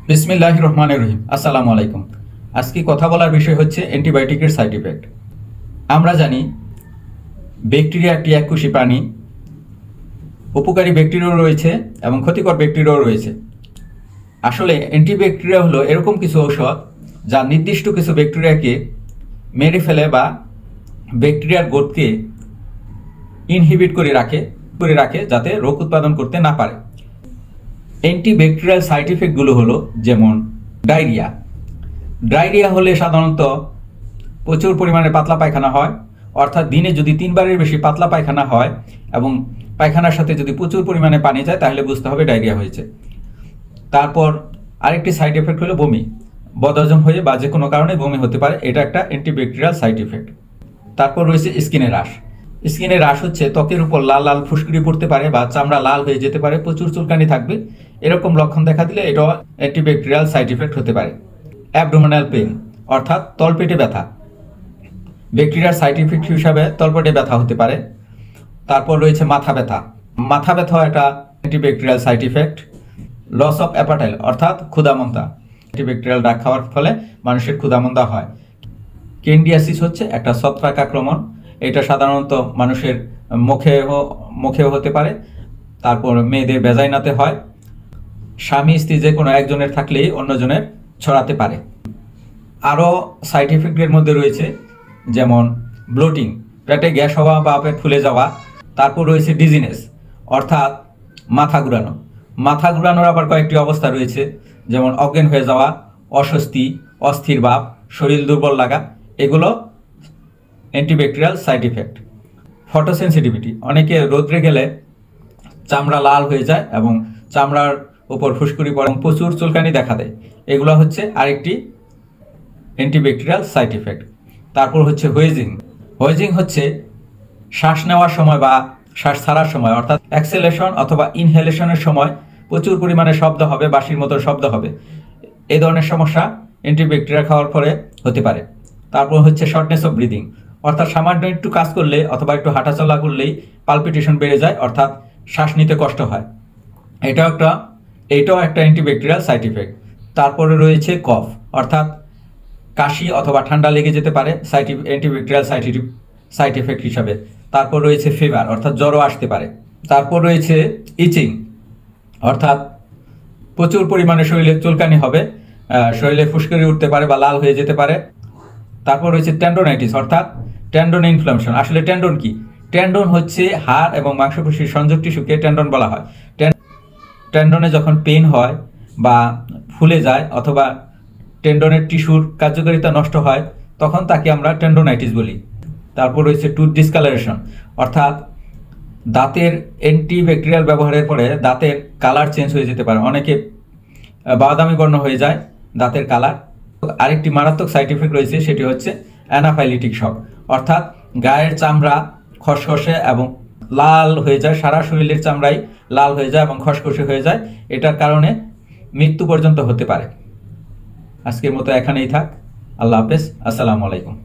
বিসমিল্লাহির রহমানির রহিম। আসসালামু আলাইকুম। আজকে কথা বলার বিষয় হচ্ছে অ্যান্টিবায়োটিকের সাইড ইফেক্ট। আমরা জানি ব্যাকটেরিয়া একটি এককোষী প্রাণী। উপকারী ব্যাকটেরিয়াও রয়েছে এবং ক্ষতিকর ব্যাকটেরিয়াও রয়েছে। আসলে অ্যান্টিব্যাকটেরিয়া হলো এরকম কিছু ঔষধ যা নির্দিষ্ট কিছু ব্যাকটেরিয়াকে মেরে ফেলে বা ব্যাকটেরিয়ার গ্রোথকে ইনহিবিট করে রাখে যাতে রোগ উৎপাদন করতে না পারে। অ্যান্টিব্যাকটেরিয়াল সাইড ইফেক্টগুলো হলো যেমন ডায়রিয়া হলে সাধারণত প্রচুর পরিমাণে পাতলা পায়খানা হয়, অর্থাৎ দিনে যদি 3 বারের বেশি পাতলা পায়খানা হয় এবং পায়খানার সাথে যদি প্রচুর পরিমাণে পানি যায় তাহলে বুঝতে হবে ডায়রিয়া হয়েছে। তারপর আরেকটি সাইড এফেক্ট হলো বমি, বদহজম হয়ে বা যে কোনো কারণে বমি হতে পারে, এটা একটা অ্যান্টিব্যাকটেরিয়াল সাইড ইফেক্ট। তারপর রয়েছে স্কিনের রাশ হচ্ছে ত্বকের উপর লাল লাল ফুসকুড়ি পড়তে পারে বা চামড়া লাল হয়ে যেতে পারে, প্রচুর চুলকানি থাকবে, এরকম লক্ষণ দেখা দিলে এটা অ্যান্টিব্যাকটেরিয়াল সাইড ইফেক্ট হতে পারে। অ্যাবডোমিনাল পেইন অর্থাৎ তলপেটে ব্যথা, ব্যাকটেরিয়ার সাইড ইফেক্ট হিসাবে তলপেটে ব্যথা হতে পারে। তারপর রয়েছে মাথা ব্যথা একটা antibacterial side effect. Loss of appetite অর্থাৎ ক্ষুধামন্দা, অ্যান্টিব্যাকটেরিয়াল ড্রাগ খাওয়ার ফলে মানুষের ক্ষুধামন্দা হয়। ক্যান্ডিডিয়াসিস হচ্ছে একটা ছত্রাক আক্রমণ, এটা সাধারণত মানুষের মুখেও হতে পারে। তারপর মেয়েদের ভ্যাজাইনাতে হয়। স্বামী স্ত্রী যে কোনো একজনের থাকলেই অন্যজনের ছড়াতে পারে। আরও সাইড ইফেক্টের মধ্যে রয়েছে যেমন ব্লোটিং, পেটে গ্যাস হওয়া বা পেট ফুলে যাওয়া। তারপর রয়েছে ডিজিনেস অর্থাৎ মাথা ঘুরানোর আবার কয়েকটি অবস্থা রয়েছে, যেমন অজ্ঞান হয়ে যাওয়া, অস্বস্তি, অস্থির ভাব, শরীর দুর্বল লাগা, এগুলো অ্যান্টিব্যাকটেরিয়াল সাইড ইফেক্ট। ফটোসেন্সিটিভিটি, অনেকে রোদ্রে গেলে চামড়া লাল হয়ে যায় এবং চামড়ার উপর ফুসকুড়ি পড়ে, প্রচুর চুলকানি দেখা দেয়, এগুলো হচ্ছে আরেকটি অ্যান্টিব্যাকটেরিয়াল সাইড ইফেক্ট। তারপর হচ্ছে হোয়েজিং হচ্ছে শ্বাস নেওয়ার সময় বা শ্বাস ছাড়ার সময়, অর্থাৎ এক্সেলেশন অথবা ইনহেলেশনের সময় প্রচুর পরিমাণে শব্দ হবে, বাঁশির মতো শব্দ হবে, এই ধরনের সমস্যা অ্যান্টিব্যাকটেরিয়া খাওয়ার পরে হতে পারে। তারপর হচ্ছে শর্টনেস অফ ব্রিদিং, অর্থাৎ সামান্য একটু কাজ করলে অথবা একটু হাঁটাচলা করলেই পালপিটেশন বেড়ে যায়, অর্থাৎ শ্বাস নিতে কষ্ট হয়, এটাও একটা অ্যান্টিব্যাকটেরিয়াল সাইড ইফেক্ট। তারপরে রয়েছে কফ, অর্থাৎ কাশি অথবা ঠান্ডা লেগে যেতে পারে অ্যান্টিব্যাকটেরিয়াল সাইড ইফেক্ট হিসাবে। তারপর রয়েছে ফিভার, অর্থাৎ জ্বরও আসতে পারে। তারপর রয়েছে ইচিং, অর্থাৎ প্রচুর পরিমাণে শরীরে চুলকানি হবে, শরীরে ফুসকুড়ি উঠতে পারে বা লাল হয়ে যেতে পারে। তারপর রয়েছে টেন্ডোনাইটিস, অর্থাৎ টেন্ডন ইনফ্লামেশন। আসলে টেন্ডন কি? টেন্ডন হচ্ছে হাড় এবং মাংসপেশির সংযোগ টিস্যুকে টেন্ডন বলা হয়। টেন্ডনে যখন পেইন হয় বা ফুলে যায় অথবা টেন্ডনের টিস্যুর কার্যকারিতা নষ্ট হয়, তখন তাকে আমরা টেন্ডোনাইটিস বলি। তারপর রয়েছে টুথ ডিসকালারেশন, অর্থাৎ দাঁতের অ্যান্টিব্যাকটেরিয়াল ব্যবহারের পরে দাঁতের কালার চেঞ্জ হয়ে যেতে পারে, অনেকে বাদামি বর্ণ হয়ে যায় দাঁতের কালার। আরেকটি মারাত্মক সাইড ইফেক্ট রয়েছে, সেটি হচ্ছে অ্যানাফাইলিটিক শক, অর্থাৎ গায়ের চামড়া খসখসে এবং লাল হয়ে যায়, সারা শরীরের চামড়াই লাল হয়ে যায় এবং খসখসে হয়ে যায়, এটার কারণে মৃত্যু পর্যন্ত হতে পারে। আজকের মতো এখানেই থাক। আল্লাহ হাফেজ। আসসালামু আলাইকুম।